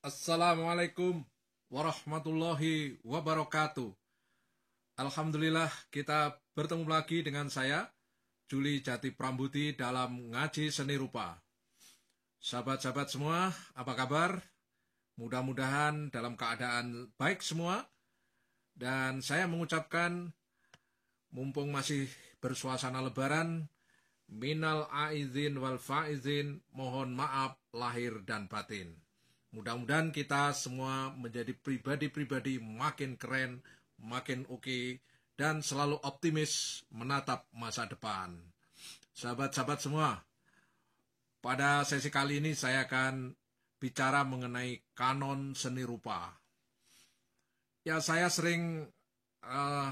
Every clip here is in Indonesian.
Assalamualaikum warahmatullahi wabarakatuh. Alhamdulillah kita bertemu lagi dengan saya, Juli Jati Prambuti dalam Ngaji Seni Rupa. Sahabat-sahabat semua, apa kabar? Mudah-mudahan dalam keadaan baik semua. Dan saya mengucapkan, mumpung masih bersuasana lebaran, minal aizin wal faizin, mohon maaf lahir dan batin. Mudah-mudahan kita semua menjadi pribadi-pribadi makin keren, makin oke, dan selalu optimis menatap masa depan. Sahabat-sahabat semua, pada sesi kali ini saya akan bicara mengenai kanon seni rupa. Ya, saya sering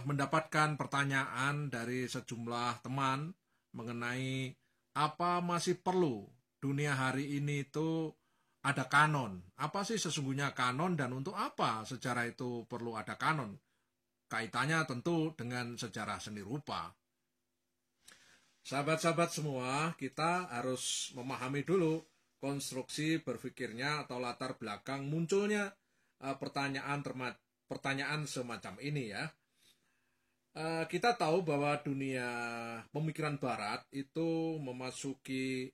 mendapatkan pertanyaan dari sejumlah teman mengenai apa masih perlu dunia hari ini itu ada kanon. Apa sih sesungguhnya kanon dan untuk apa sejarah itu perlu ada kanon? Kaitannya tentu dengan sejarah seni rupa. Sahabat-sahabat semua, kita harus memahami dulu konstruksi berpikirnya atau latar belakang munculnya pertanyaan semacam ini ya. Kita tahu bahwa dunia pemikiran barat itu memasuki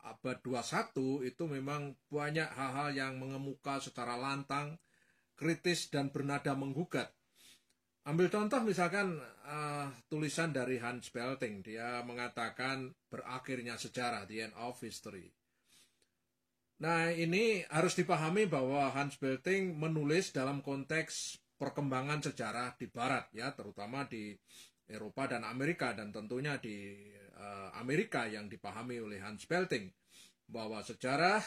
abad 21 itu memang banyak hal-hal yang mengemuka secara lantang, kritis dan bernada menggugat. Ambil contoh misalkan tulisan dari Hans Belting, dia mengatakan berakhirnya sejarah, the end of history. Nah, ini harus dipahami bahwa Hans Belting menulis dalam konteks perkembangan sejarah di barat ya, terutama di Eropa dan Amerika, dan tentunya di Amerika yang dipahami oleh Hans Belting, bahwa sejarah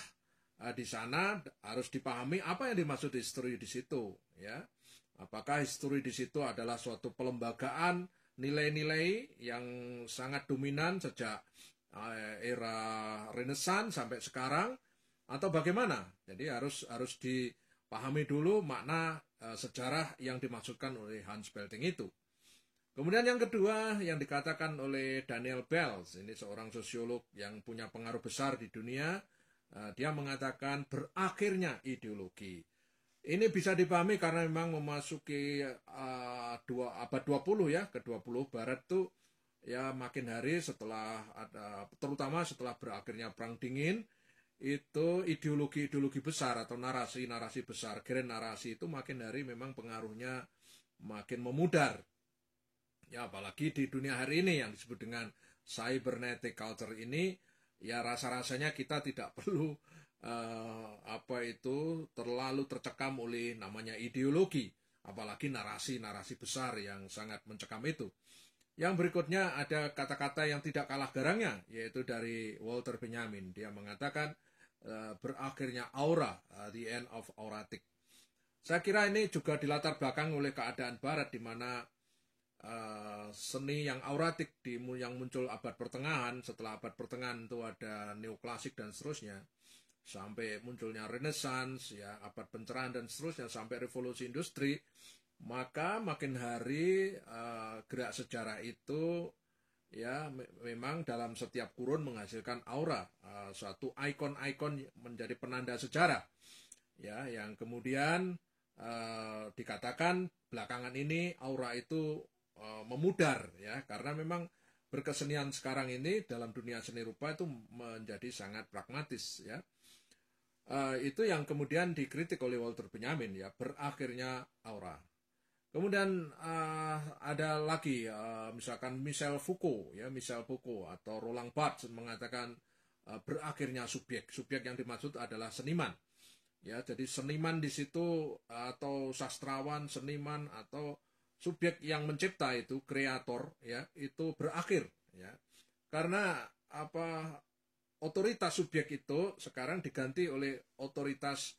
di sana harus dipahami apa yang dimaksud history di situ ya. Apakah history di situ adalah suatu pelembagaan nilai-nilai yang sangat dominan sejak era Renaissance sampai sekarang, atau bagaimana? Jadi harus dipahami dulu makna sejarah yang dimaksudkan oleh Hans Belting itu. Kemudian yang kedua yang dikatakan oleh Daniel Belz, ini seorang sosiolog yang punya pengaruh besar di dunia, dia mengatakan berakhirnya ideologi. Ini bisa dipahami karena memang memasuki abad 20 ya, ke-20 barat tuh ya makin hari setelah terutama setelah berakhirnya Perang Dingin, itu ideologi-ideologi besar atau narasi-narasi besar, grand narasi itu makin hari memang pengaruhnya makin memudar. Ya, apalagi di dunia hari ini yang disebut dengan cybernetic culture ini, ya rasa-rasanya kita tidak perlu terlalu tercekam oleh namanya ideologi, apalagi narasi-narasi besar yang sangat mencekam itu. Yang berikutnya ada kata-kata yang tidak kalah garangnya, yaitu dari Walter Benjamin. Dia mengatakan berakhirnya aura, the end of auratic. Saya kira ini juga dilatar belakang oleh keadaan barat di mana seni yang auratik yang muncul abad pertengahan. Setelah abad pertengahan itu ada neoklasik dan seterusnya, sampai munculnya Renaissance ya, abad pencerahan dan seterusnya, sampai revolusi industri. Maka makin hari gerak sejarah itu ya memang dalam setiap kurun menghasilkan aura, suatu ikon-ikon menjadi penanda sejarah ya, yang kemudian dikatakan belakangan ini aura itu memudar ya, karena memang berkesenian sekarang ini dalam dunia seni rupa itu menjadi sangat pragmatis ya. Itu yang kemudian dikritik oleh Walter Benjamin ya, berakhirnya aura. Kemudian ada lagi misalkan Michel Foucault atau Roland Barthes mengatakan berakhirnya subjek. Subjek yang dimaksud adalah seniman. Ya, jadi seniman di situ atau sastrawan, seniman atau subjek yang mencipta itu, kreator ya, itu berakhir ya. Karena otoritas subjek itu sekarang diganti oleh otoritas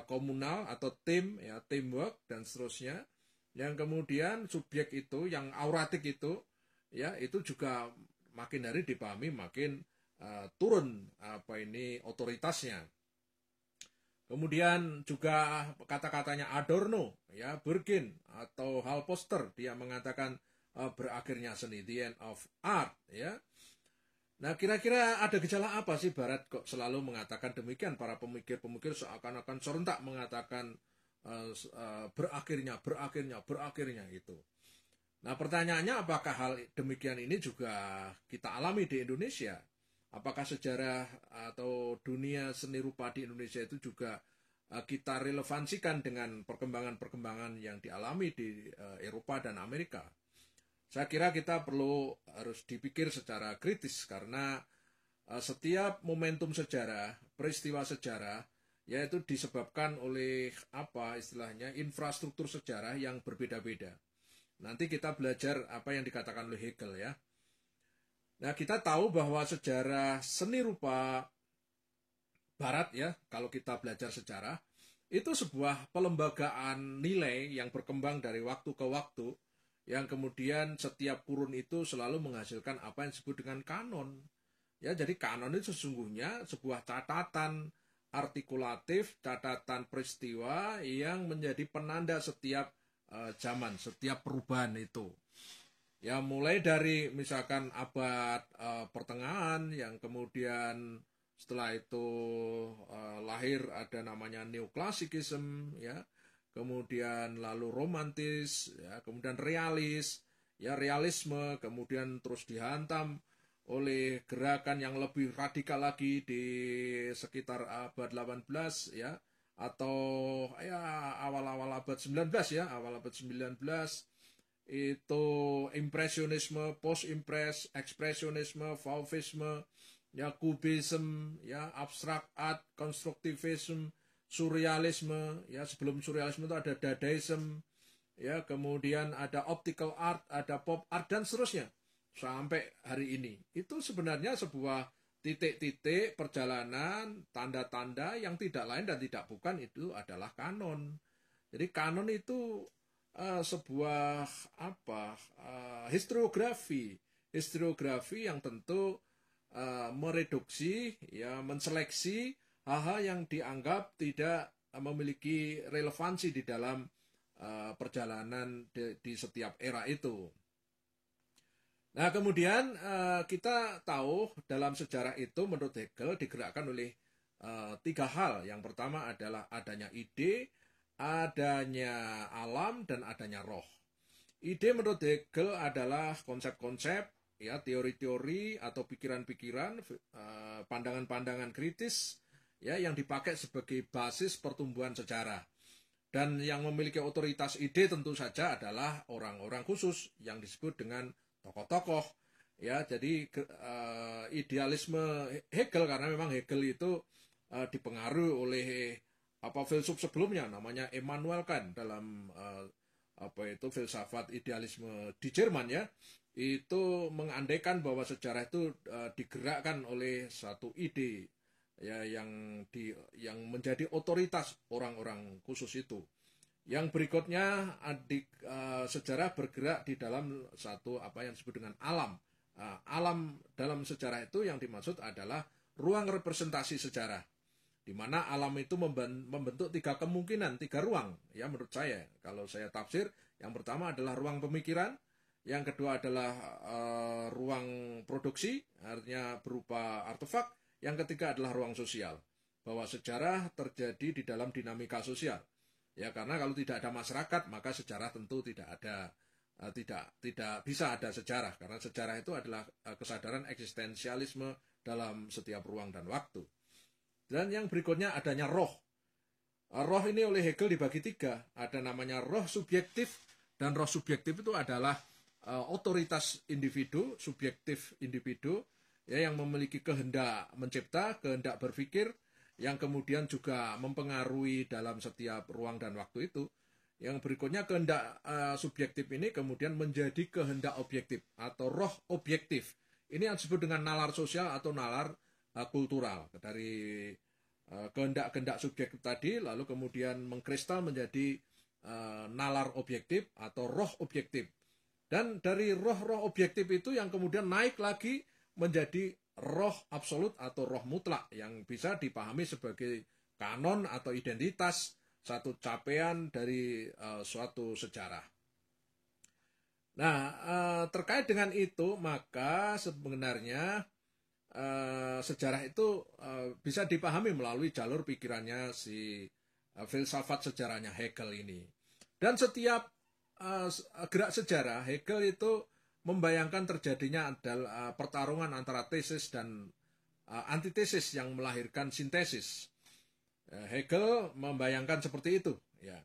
komunal atau tim ya, teamwork dan seterusnya. Yang kemudian subjek itu yang auratik itu ya, itu juga makin hari dipahami makin turun otoritasnya. Kemudian juga kata-katanya Adorno, ya, Bergin atau Hal Foster, dia mengatakan berakhirnya seni, the end of art, ya. Nah, kira-kira ada gejala apa sih Barat kok selalu mengatakan demikian? Para pemikir-pemikir seakan-akan serentak mengatakan berakhirnya itu. Nah, pertanyaannya apakah hal demikian ini juga kita alami di Indonesia? Apakah sejarah atau dunia seni rupa di Indonesia itu juga kita relevansikan dengan perkembangan-perkembangan yang dialami di Eropa dan Amerika? Saya kira kita harus dipikir secara kritis karena setiap momentum sejarah, peristiwa sejarah, yaitu disebabkan oleh apa istilahnya infrastruktur sejarah yang berbeda-beda. Nanti kita belajar apa yang dikatakan oleh Hegel ya. Nah, kita tahu bahwa sejarah seni rupa Barat ya, kalau kita belajar sejarah, itu sebuah pelembagaan nilai yang berkembang dari waktu ke waktu, yang kemudian setiap kurun itu selalu menghasilkan apa yang disebut dengan kanon. Ya, jadi kanon itu sesungguhnya sebuah catatan artikulatif, catatan peristiwa yang menjadi penanda setiap zaman, setiap perubahan itu. Ya, mulai dari misalkan abad pertengahan yang kemudian setelah itu lahir ada namanya neoklasikisme ya. Kemudian lalu romantis, ya, kemudian realis, ya realisme, kemudian terus dihantam oleh gerakan yang lebih radikal lagi di sekitar abad 18 ya, atau ya awal-awal abad 19 ya, awal abad 19 itu impresionisme, post-impres, ekspresionisme, fauvisme, ya kubisme, ya abstrak art, konstruktivisme, surrealisme, ya sebelum surrealisme itu ada dadaisme, ya kemudian ada optical art, ada pop art dan seterusnya sampai hari ini. Itu sebenarnya sebuah titik-titik perjalanan, tanda-tanda yang tidak lain dan tidak bukan itu adalah kanon. Jadi kanon itu sebuah historiografi yang tentu mereduksi ya menseleksi hal-hal yang dianggap tidak memiliki relevansi di dalam perjalanan di setiap era itu. Nah, kemudian kita tahu dalam sejarah itu menurut Hegel digerakkan oleh tiga hal. Yang pertama adalah adanya ide, adanya alam, dan adanya roh. Ide menurut Hegel adalah konsep-konsep, ya teori-teori atau pikiran-pikiran, pandangan-pandangan kritis, ya yang dipakai sebagai basis pertumbuhan sejarah. Dan yang memiliki otoritas ide tentu saja adalah orang-orang khusus yang disebut dengan tokoh-tokoh. Ya, jadi idealisme Hegel karena memang Hegel itu dipengaruhi oleh filsuf sebelumnya namanya Immanuel Kant dalam filsafat idealisme di Jerman ya. Itu mengandaikan bahwa sejarah itu digerakkan oleh satu ide ya yang menjadi otoritas orang-orang khusus itu. Yang berikutnya sejarah bergerak di dalam satu apa yang disebut dengan alam. Alam dalam sejarah itu yang dimaksud adalah ruang representasi sejarah, di mana alam itu membentuk tiga kemungkinan, tiga ruang. Ya menurut saya, kalau saya tafsir, yang pertama adalah ruang pemikiran, yang kedua adalah ruang produksi, artinya berupa artefak, yang ketiga adalah ruang sosial, bahwa sejarah terjadi di dalam dinamika sosial. Ya karena kalau tidak ada masyarakat maka sejarah tentu tidak bisa ada sejarah, karena sejarah itu adalah kesadaran eksistensialisme dalam setiap ruang dan waktu. Dan yang berikutnya adanya roh. Roh ini oleh Hegel dibagi tiga. Ada namanya roh subjektif, dan roh subjektif itu adalah otoritas individu, subjektif individu ya yang memiliki kehendak mencipta, kehendak berpikir, yang kemudian juga mempengaruhi dalam setiap ruang dan waktu itu. Yang berikutnya kehendak subjektif ini kemudian menjadi kehendak objektif atau roh objektif. Ini yang disebut dengan nalar sosial atau nalar kultural. Dari kehendak-kehendak subjektif tadi lalu kemudian mengkristal menjadi nalar objektif atau roh objektif. Dan dari roh-roh objektif itu yang kemudian naik lagi menjadi roh absolut atau roh mutlak yang bisa dipahami sebagai kanon atau identitas satu capaian dari suatu sejarah. Nah, terkait dengan itu maka sebenarnya sejarah itu bisa dipahami melalui jalur pikirannya si filsafat sejarahnya Hegel ini. Dan setiap gerak sejarah, Hegel itu membayangkan terjadinya adalah pertarungan antara tesis dan antitesis yang melahirkan sintesis. Hegel membayangkan seperti itu, ya.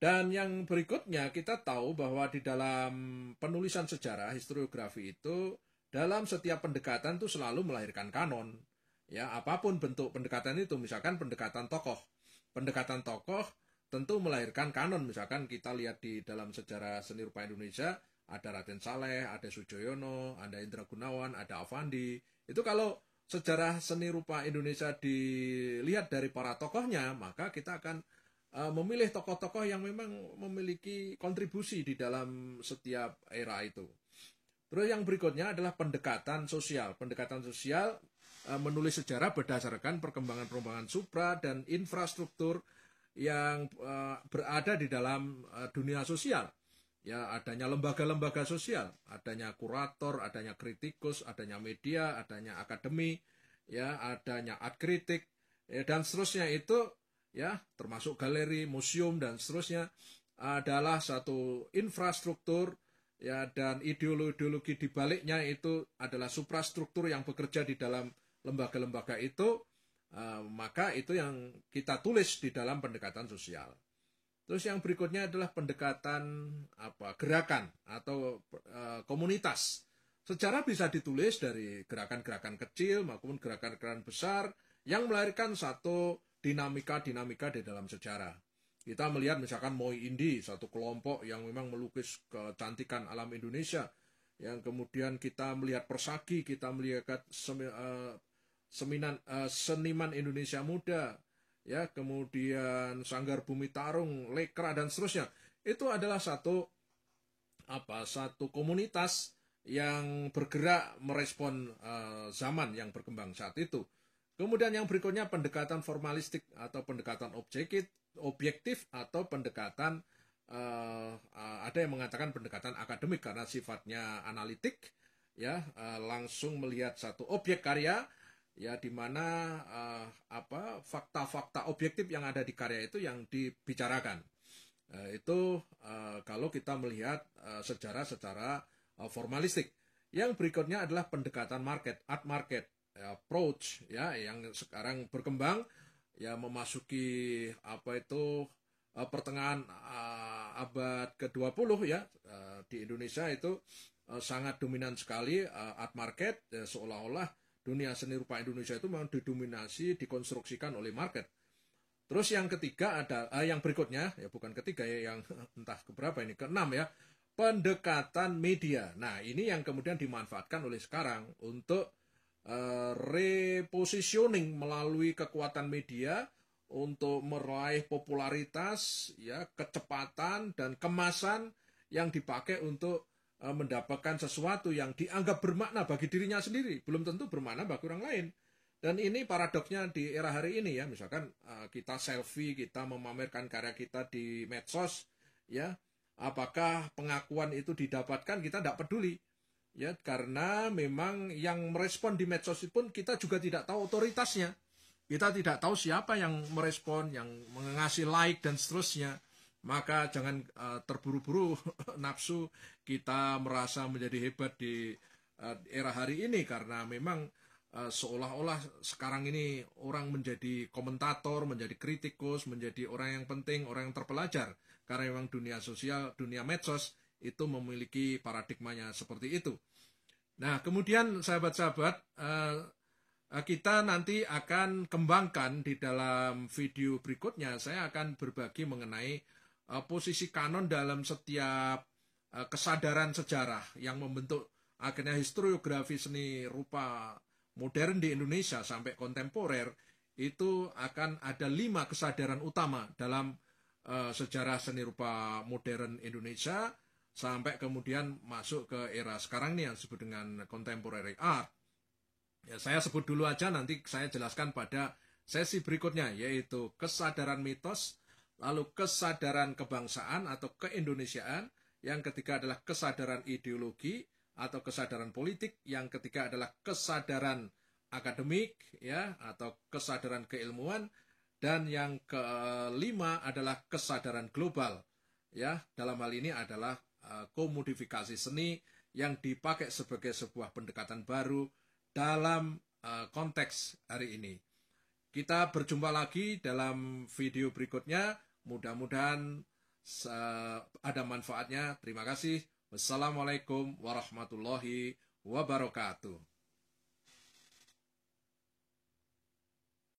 Dan yang berikutnya kita tahu bahwa di dalam penulisan sejarah, historiografi itu dalam setiap pendekatan itu selalu melahirkan kanon. Ya, apapun bentuk pendekatan itu, misalkan pendekatan tokoh. Pendekatan tokoh tentu melahirkan kanon. Misalkan kita lihat di dalam sejarah seni rupa Indonesia, ada Raden Saleh, ada Sujoyono, ada Indra Gunawan, ada Avandi. Itu kalau sejarah seni rupa Indonesia dilihat dari para tokohnya, maka kita akan memilih tokoh-tokoh yang memang memiliki kontribusi di dalam setiap era itu. Terus yang berikutnya adalah pendekatan sosial. Pendekatan sosial menulis sejarah berdasarkan perkembangan-perkembangan supra dan infrastruktur yang berada di dalam dunia sosial. Ya, adanya lembaga-lembaga sosial, adanya kurator, adanya kritikus, adanya media, adanya akademi, ya, adanya art kritik, ya, dan seterusnya itu, ya, termasuk galeri, museum dan seterusnya adalah satu infrastruktur, ya, dan ideologi di baliknya itu adalah suprastruktur yang bekerja di dalam lembaga-lembaga itu, maka itu yang kita tulis di dalam pendekatan sosial. Terus yang berikutnya adalah pendekatan gerakan atau komunitas. Sejarah bisa ditulis dari gerakan-gerakan kecil maupun gerakan-gerakan besar yang melahirkan satu dinamika-dinamika di dalam sejarah. Kita melihat misalkan Moi Indi, satu kelompok yang memang melukis kecantikan alam Indonesia. Yang kemudian kita melihat Persagi, kita melihat seniman Indonesia Muda, ya, kemudian Sanggar Bumi Tarung, Lekra dan seterusnya. Itu adalah satu komunitas yang bergerak merespon zaman yang berkembang saat itu. Kemudian yang berikutnya pendekatan formalistik atau pendekatan objektif atau pendekatan ada yang mengatakan pendekatan akademik karena sifatnya analitik, ya, langsung melihat satu objek karya, ya, di mana fakta-fakta objektif yang ada di karya itu yang dibicarakan. Itu kalau kita melihat sejarah secara formalistik. Yang berikutnya adalah pendekatan art market approach, ya, yang sekarang berkembang, ya, memasuki pertengahan abad ke-20, ya, di Indonesia itu sangat dominan sekali art market, ya, seolah-olah dunia seni rupa Indonesia itu memang didominasi, dikonstruksikan oleh market. Terus yang ketiga yang berikutnya, ya, bukan ketiga, ya, yang entah keberapa ini, keenam, ya, pendekatan media. Nah, ini yang kemudian dimanfaatkan oleh sekarang untuk repositioning melalui kekuatan media untuk meraih popularitas, ya, kecepatan dan kemasan yang dipakai untuk mendapatkan sesuatu yang dianggap bermakna bagi dirinya sendiri, belum tentu bermakna bagi orang lain. Dan ini paradoksnya di era hari ini, ya, misalkan kita selfie, kita memamerkan karya kita di medsos, ya, apakah pengakuan itu didapatkan, kita tidak peduli, ya, karena memang yang merespon di medsos pun kita juga tidak tahu otoritasnya, kita tidak tahu siapa yang merespon, yang mengasih like dan seterusnya. Maka jangan terburu-buru nafsu kita merasa menjadi hebat di era hari ini, karena memang seolah-olah sekarang ini orang menjadi komentator, menjadi kritikus, menjadi orang yang penting, orang yang terpelajar, karena memang dunia sosial, dunia medsos itu memiliki paradigmanya seperti itu. Nah, kemudian sahabat-sahabat, kita nanti akan kembangkan di dalam video berikutnya. Saya akan berbagi mengenai posisi kanon dalam setiap kesadaran sejarah yang membentuk akhirnya historiografi seni rupa modern di Indonesia sampai kontemporer. Itu akan ada 5 kesadaran utama dalam sejarah seni rupa modern Indonesia sampai kemudian masuk ke era sekarang ini yang disebut dengan contemporary art. Ya, saya sebut dulu aja, nanti saya jelaskan pada sesi berikutnya, yaitu kesadaran mitos, lalu kesadaran kebangsaan atau keindonesiaan, yang ketiga adalah kesadaran ideologi atau kesadaran politik, yang ketiga adalah kesadaran akademik ya atau kesadaran keilmuan, dan yang kelima adalah kesadaran global ya. Dalam hal ini adalah komodifikasi seni yang dipakai sebagai sebuah pendekatan baru dalam konteks hari ini. Kita berjumpa lagi dalam video berikutnya. Mudah-mudahan ada manfaatnya. Terima kasih. Wassalamualaikum warahmatullahi wabarakatuh.